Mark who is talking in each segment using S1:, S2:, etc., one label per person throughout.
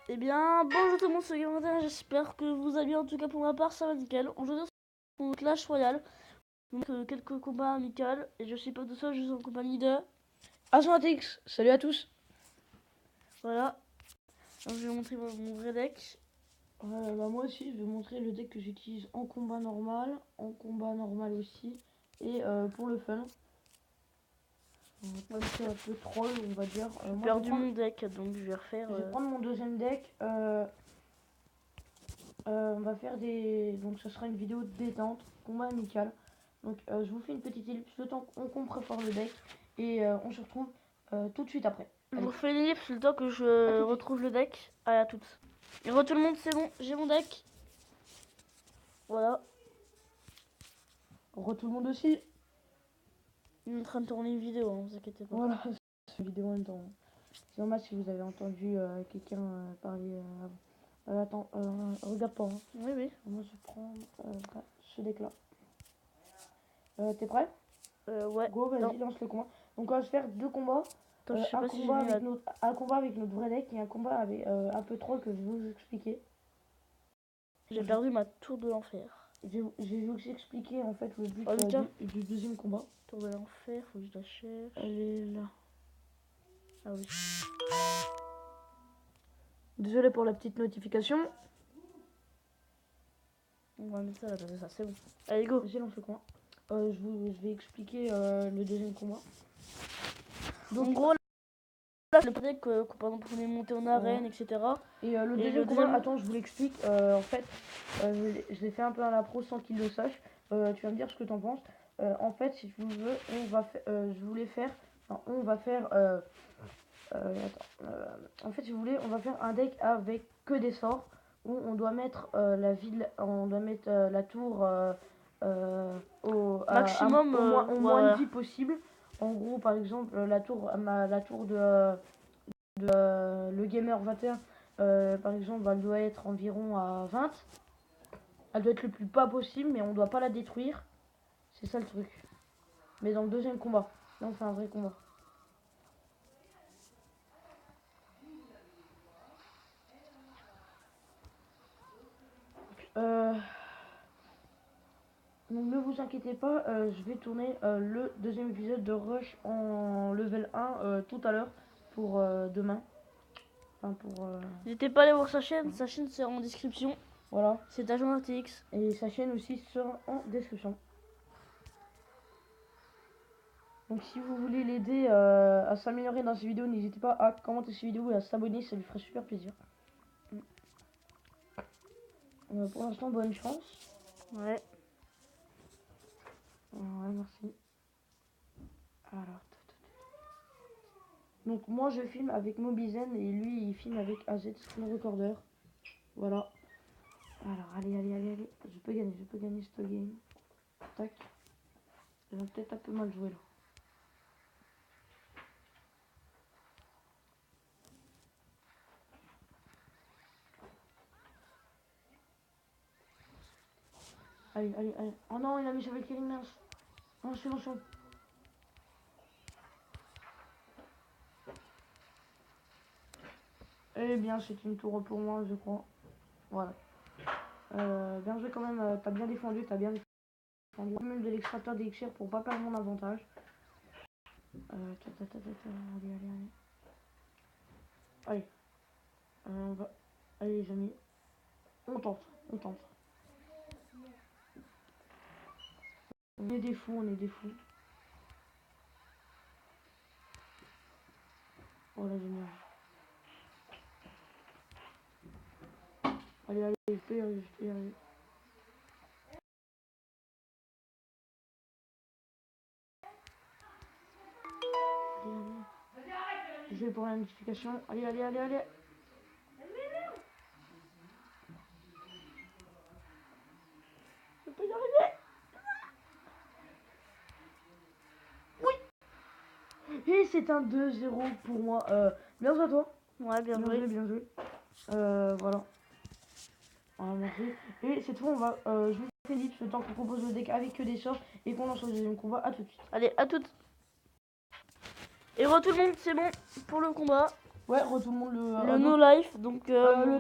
S1: Eh bien, bonjour tout le monde, c'est Gamartin, j'espère que vous allez bien. En tout cas, pour ma part, ça va nickel. Aujourd'hui, on se Clash Royale. Donc, quelques combats amicaux. Et je suis pas tout seul, je suis en compagnie de
S2: Asmatix, salut à tous.
S1: Voilà. Donc, je vais vous montrer mon vrai deck.
S2: Moi aussi, je vais montrer le deck que j'utilise en combat normal aussi, et pour le fun. C'est un peu troll, on va dire.
S1: J'ai
S2: Moi,
S1: perdu mon deck, donc je vais refaire.
S2: je vais prendre mon deuxième deck. On va faire donc ça sera une vidéo de détente, combat amical. Donc je vous fais une petite ellipse le temps qu'on prépare le deck et on se retrouve tout de suite après.
S1: Je
S2: Allez.
S1: vous refais l'ellipse le temps que je retrouve le deck. Allez, à toutes. Et re tout le monde, c'est bon, j'ai mon deck. Voilà.
S2: Tout le monde aussi.
S1: Il est en train de tourner une vidéo, hein, vous inquiétez pas.
S2: Voilà, c'est une vidéo en même temps. C'est normal si vous avez entendu quelqu'un parler avant. Attends, regarde pas. Hein.
S1: Oui, oui.
S2: Moi, je prends ce deck là. T'es prêt?
S1: Ouais.
S2: Go, vas-y, lance le combat. Donc, on va se faire deux combats.
S1: Attends, je sais
S2: un
S1: pas si j'ai
S2: combat
S1: mis
S2: avec un combat avec notre vrai deck et un combat avec un peu troll que je vais vous expliquer.
S1: J'ai perdu ma tour de l'enfer.
S2: Je vais vous expliquer en fait le but du deuxième combat.
S1: Tour de l'enfer, faut que je la cherche.
S2: Elle est là.
S1: Ah oui.
S2: Désolé pour la petite notification.
S1: On va mettre ça là, ça c'est bon. Allez, go.
S2: Vas-y, lance le combat. Je vais expliquer le deuxième combat.
S1: Donc, en gros, là, le deck qu'on on est monté en arène, etc.
S2: Et le deuxième combat, attends, je vous l'explique. En fait, je l'ai fait un peu à la pro sans qu'il le sache. Tu vas me dire ce que t'en penses. En fait, si tu veux, on va faire. En fait, si vous voulez, on va faire un deck avec que des sorts où on doit mettre la ville, on doit mettre la tour au
S1: maximum
S2: au moins de vie possible. En gros, par exemple, la tour de le gamer 21, par exemple, elle doit être environ à 20. Elle doit être le plus bas possible, mais on doit pas la détruire. C'est ça le truc. Mais dans le deuxième combat, là on fait un vrai combat. Donc ne vous inquiétez pas, je vais tourner le deuxième épisode de Rush en level 1 tout à l'heure pour demain. Enfin pour.
S1: N'hésitez pas à aller voir sa chaîne c'est en description.
S2: Voilà.
S1: C'est Agent RTX.
S2: Et sa chaîne aussi sera en description. Donc si vous voulez l'aider à s'améliorer dans ces vidéos, n'hésitez pas à commenter ces vidéos et à s'abonner, ça lui ferait super plaisir. Pour l'instant, bonne chance.
S1: Ouais.
S2: Ouais, merci. Alors, donc moi je filme avec Mobizen et lui il filme avec AZ Screen Recorder. Voilà. Alors allez. Je peux gagner cette game. Tac. J'ai peut-être un peu mal joué là. Allez. Oh non, il a mis avec Killing Nurse. Non, je suis lancé. Eh bien, c'est une tour pour moi, je crois. Voilà. Bien joué quand même, t'as bien défendu, défendu. Même de l'extracteur d'élixir pour pas perdre mon avantage. Allez. On va. Allez les amis. On tente. On est des fous. Oh là, génial. Allez, je peux y arriver. Je vais pour la notification. Allez. Je peux y arriver. Oui. Et c'est un 2-0 pour moi. Bien joué à toi.
S1: Ouais, bien joué.
S2: Voilà. Merci. Et cette fois, je vous fais l'ellipse le temps qu'on propose le deck avec que des sorts et qu'on lance le deuxième combat. À tout de suite.
S1: Allez, à toutes. Et re tout le monde, c'est bon pour le combat.
S2: Ouais, tout le monde
S1: Le no life, donc
S2: le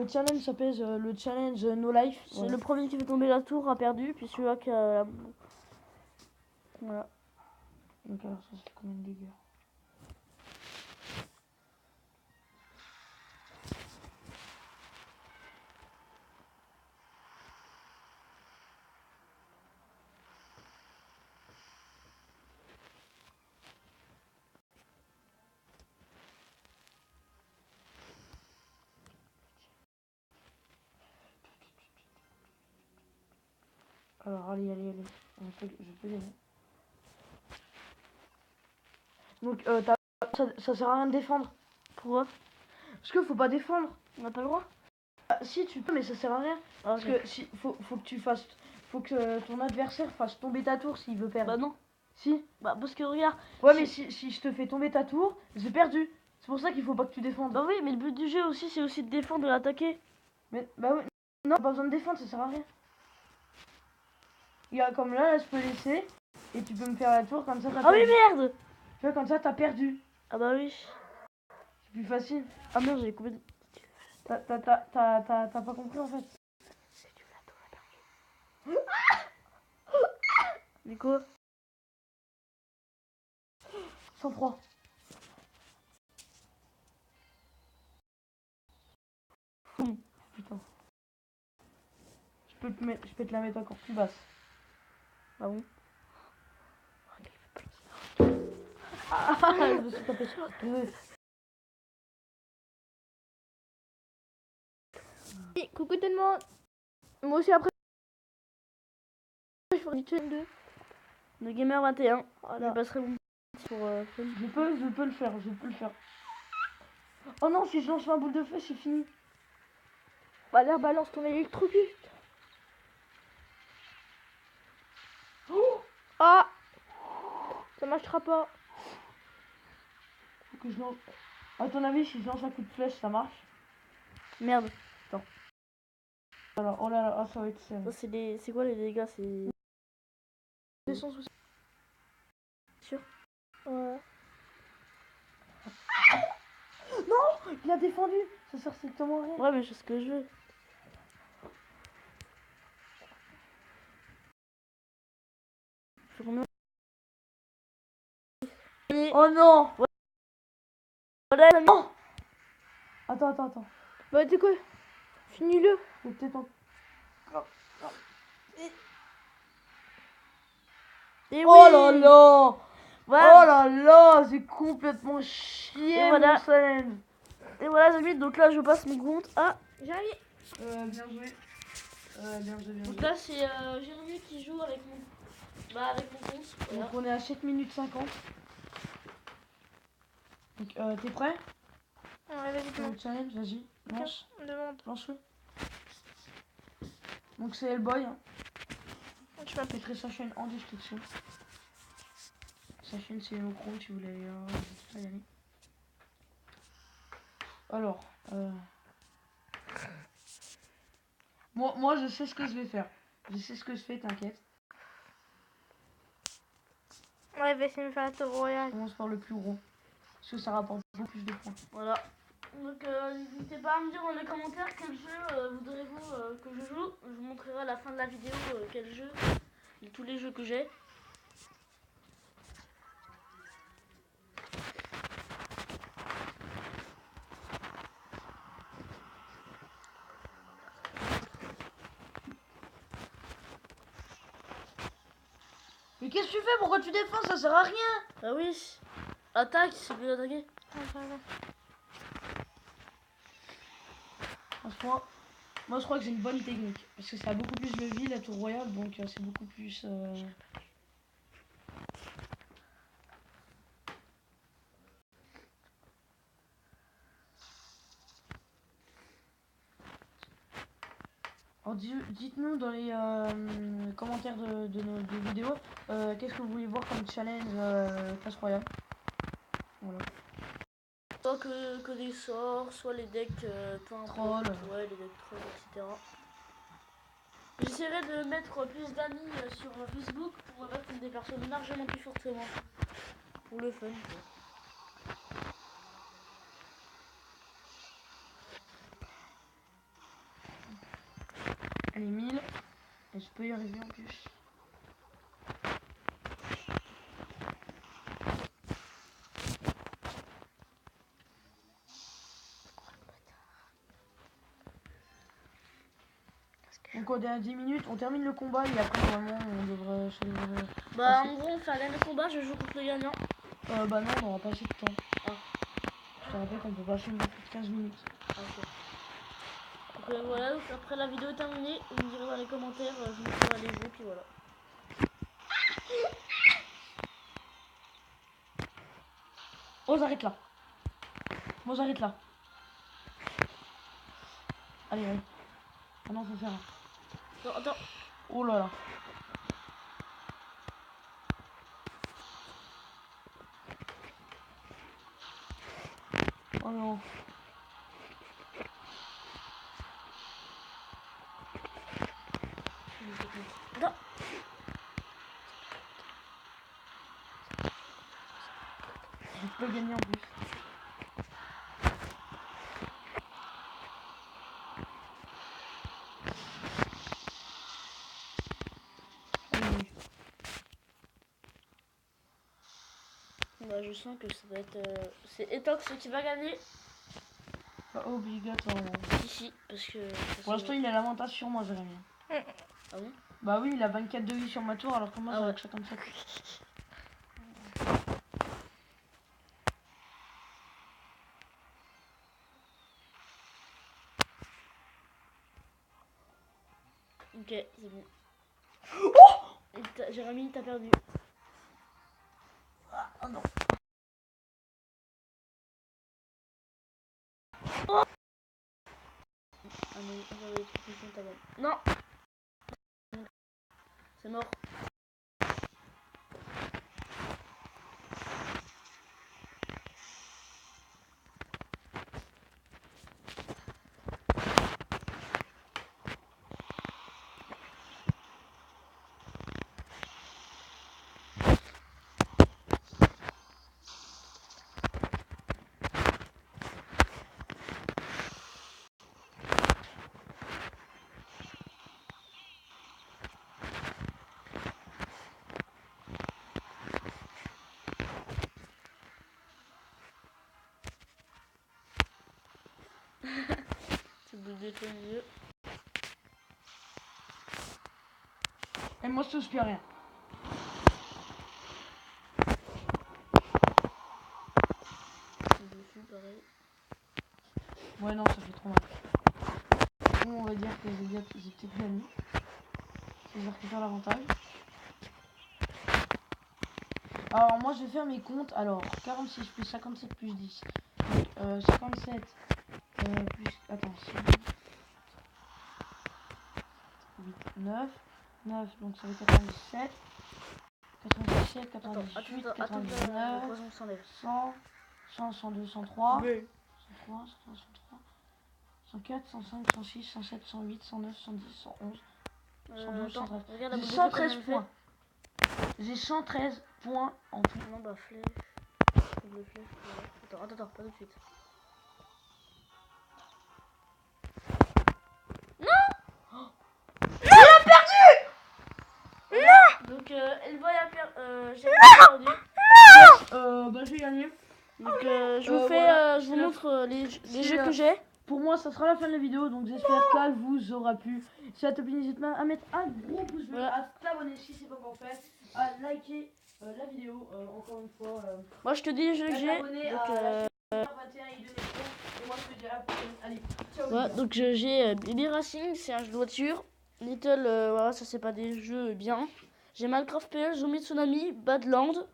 S2: challenge s'appelle le challenge no life.
S1: c'est
S2: Ouais.
S1: le premier qui fait tomber la tour a perdu, puis celui-là qui a... Voilà.
S2: Donc alors ça fait combien de dégâts? Alors allez. Je peux gagner. Donc ça sert à rien de défendre.
S1: Pourquoi?
S2: Parce que faut pas défendre.
S1: On n'a pas le droit?
S2: Ah, si tu peux mais ça sert à rien.
S1: Ah,
S2: Parce que si, faut que tu fasses. Faut que ton adversaire fasse tomber ta tour s'il veut perdre.
S1: Bah non.
S2: Si.
S1: Bah parce que regarde.
S2: Ouais mais si je te fais tomber ta tour, j'ai perdu. C'est pour ça qu'il faut pas que tu défendes.
S1: Bah oui, mais le but du jeu aussi, c'est aussi de défendre et d'attaquer.
S2: Mais bah oui. Non, pas besoin de défendre, ça sert à rien. Regarde, comme là, je peux laisser. Et tu peux me faire la tour comme ça.
S1: Ah oui, merde!
S2: Tu vois, comme ça, t'as perdu.
S1: Ah bah oui.
S2: C'est plus facile.
S1: Ah merde, j'ai coupé.
S2: T'as pas compris en fait.
S1: C'est du lato, mais quoi?
S2: 103. Putain. Je peux te la mettre encore plus basse.
S1: Ah bon?
S2: Je me suis tapé sur.
S3: Coucou tout le monde. Moi aussi après je ferai du chaîne 2.
S1: Le Gamer 21.
S3: Voilà.
S1: Je passerai mon pour fun.
S2: Je peux le faire. Oh non, si je lance ma boule de feu, c'est fini.
S3: Bah là balance ton électrocute.
S2: Oh,
S3: Ah, ça marchera pas.
S2: faut que je lance. À ton avis, si je lance un coup de flèche, ça marche?
S1: Merde.
S2: Alors, oh là là, ça va être serré.
S1: Ça, c'est quoi les dégâts? C'est.
S3: Descends sous.
S1: Sûr?
S3: Ouais.
S2: Il a défendu. Ça sert strictement à rien.
S1: Ouais, mais c'est ce que je veux. Faut combien?
S2: Oh non.
S1: Voilà, la
S2: Oh Attends.
S3: Bah tu sais quoi, finis-le.
S2: Faut peut-être en...
S1: Et
S2: Oh
S1: oui.
S2: là là.
S1: Voilà.
S2: Oh là là, c'est complètement chier.
S1: Et voilà.
S2: Mon challenge.
S1: Et voilà, les amis, donc là, je passe mon compte à.
S3: Jérémy.
S2: Bien joué.
S1: Donc là, c'est Jérémy qui joue avec mon. Bah, avec mon compte. Voilà.
S2: Donc on est à 7 minutes 50. Donc t'es prêt?
S3: Ouais, vas-y
S2: Pour le challenge, vas-y. Lance.
S3: demande.
S2: Lance-le. Donc c'est Hellboy. Hein.
S3: Tu
S2: Je mettrai sa chaîne en description. Sa chaîne c'est Mocro si vous voulez y aller. Alors, moi je sais ce que je vais faire. Je sais ce que je fais, t'inquiète.
S3: Ouais, va essayer de me faire la tour
S2: Je
S3: royale.
S2: commence par le plus gros. Parce que ça rapporte beaucoup plus de points.
S1: Voilà. Donc, n'hésitez pas à me dire dans les commentaires quel jeu voudrez-vous que je joue. Je vous montrerai à la fin de la vidéo quel jeu, de tous les jeux que j'ai.
S2: Mais qu'est-ce que tu fais? Pourquoi tu défends? Ça sert à rien.
S1: Ah oui. Attaque, c'est plus attaquer.
S2: Franchement, moi je crois que j'ai une bonne technique. Parce que ça a beaucoup plus de vie la tour royale, donc c'est beaucoup plus... Alors dites-nous dans les commentaires de nos vidéos qu'est-ce que vous voulez voir comme challenge Clash Royale. Voilà.
S1: Soit que des sorts, soit les decks
S2: Troll.
S1: Ouais, les decks trolls, etc. J'essaierai de mettre plus d'amis sur Facebook pour mettre des personnes largement plus fortes que moi. Pour le fun. Quoi.
S2: Allez, 1000. Et je peux y arriver en plus. Donc on est à 10 minutes, on termine le combat et après normalement on devrait
S1: Bah en gros on fait un dernier combat, je joue contre le gagnant.
S2: bah non, on n'aura pas assez de temps.
S1: Ah.
S2: Je te rappelle qu'on peut pas filmer plus de 15 minutes.
S1: Ah, ok. Donc voilà, donc après la vidéo est terminée, vous me direz dans les commentaires, je vous ferai les jeux, puis voilà.
S2: Oh, j'arrête là. Moi j'arrête là. Allez, allez. Ah non, faut faire.
S1: Attends, attends.
S2: Oh là là. Oh non.
S1: Non.
S2: Je peux gagner en plus. Allez.
S1: Bah je sens que ça va être... c'est Etox qui va gagner.
S2: Pas obligatoirement.
S1: Ici, parce que...
S2: Pour l'instant, il a l'avantage sur moi, Jérémy.
S1: Ah bon?
S2: Bah oui, il a 24 de vie sur ma tour alors que moi
S1: Ah
S2: j'ai
S1: ouais.
S2: que 57.
S1: Ok, c'est bon. Jérémy, t'as perdu.
S2: Ah non.
S1: Ah mais j'avais trop content ta balle. Non. C'est mort. C'est boule de feu mieux.
S2: Et moi je touche plus à rien.
S1: Dessus, pareil.
S2: Ouais, non, ça fait trop mal. Bon, on va dire que j'ai peut-être gagné. Si je récupère l'avantage. Alors, moi je vais faire mes comptes. Alors, 46 plus 57 plus 10. 57 plus. Attends, 8, 9. 9, donc ça fait 97. 97, 98,
S1: Attends,
S2: 99,
S1: le poison s'enlève.
S2: 100, 100, 102, 103.
S1: Oui.
S2: 103, 103, 104, 105, 106, 107, 108, 109, 110, 111, 112, 113.
S1: Regarde la
S2: J'ai
S1: boule de feu
S2: 113
S1: comme elle
S2: points. J'ai 113 points en tout.
S1: fait. Non bah flèche. Double flèche. Voilà. Attends, pas tout de suite. Donc Elboy a perdu. J'ai perdu.
S2: Bah j'ai gagné.
S1: Donc je vous fais,
S2: voilà,
S1: je vous
S2: c'est la-
S1: montre les jeux
S2: la-
S1: que j'ai.
S2: Pour moi, ça sera la fin de la vidéo, donc j'espère qu'elle vous aura plu. Si ça te plaît, n'hésite pas à mettre un gros pouce bleu,
S1: Voilà.
S2: à t'abonner si c'est pas encore fait, à liker la vidéo, encore une fois.
S1: Moi je te dis les jeux que
S2: À
S1: j'ai.
S2: t'abonner
S1: Donc,
S2: à la chaîne 21 et de et moi je te dis à la prochaine. Allez, ciao.
S1: voilà, donc j'ai Baby Racing, c'est un jeu de voiture. Little, voilà, ça c'est pas des jeux bien. J'ai Minecraft PL, Zombie Tsunami, Badland.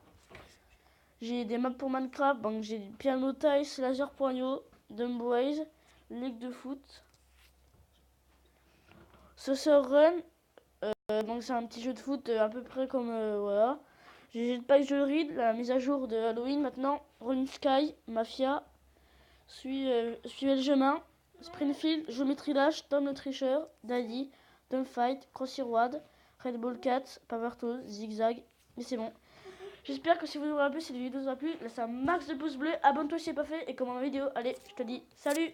S1: J'ai des maps pour Minecraft, donc j'ai Piano Tiles, Laser.io, Dumbways, Ligue de foot. Saucer Run, donc c'est un petit jeu de foot à peu près comme voilà. J'ai Jetpack Joyride, la mise à jour de Halloween maintenant. Running Sky, Mafia, Suivez le chemin, Springfield, Geometry Dash, Tom le tricheur, Daddy, Fight, Crossy Road, Red Bull 4, Power Toes, Zigzag. Mais c'est bon. J'espère que si vous vous aura plu, cette vidéo vous aura plu, laissez un max de pouces bleus, abonne-toi si c'est pas fait et commande la vidéo. Allez, je te dis salut!